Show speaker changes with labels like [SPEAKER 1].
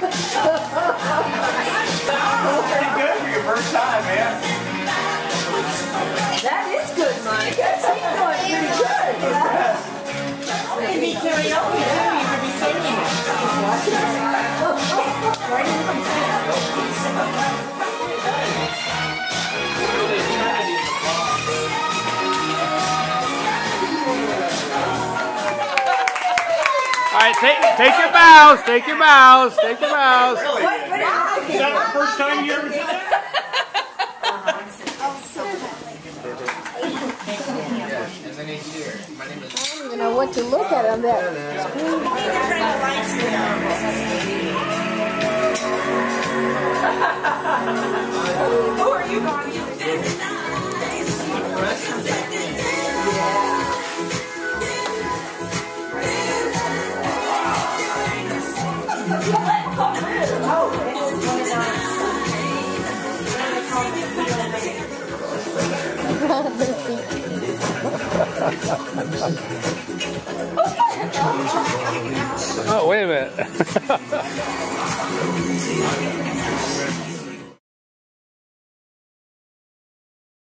[SPEAKER 1] Pretty good for your first time, man.
[SPEAKER 2] That is good, Monica. She's doing pretty good.
[SPEAKER 3] Maybe karaoke, you could be singing. Right in the
[SPEAKER 4] All right, take your bows. Take your bows. Take your bows.
[SPEAKER 1] Really? Is that the first time you ever did that?
[SPEAKER 5] And then he's here. My name is.
[SPEAKER 2] I don't even know what to look at on that screen.
[SPEAKER 3] Who are you going to?
[SPEAKER 4] Oh, wait a minute.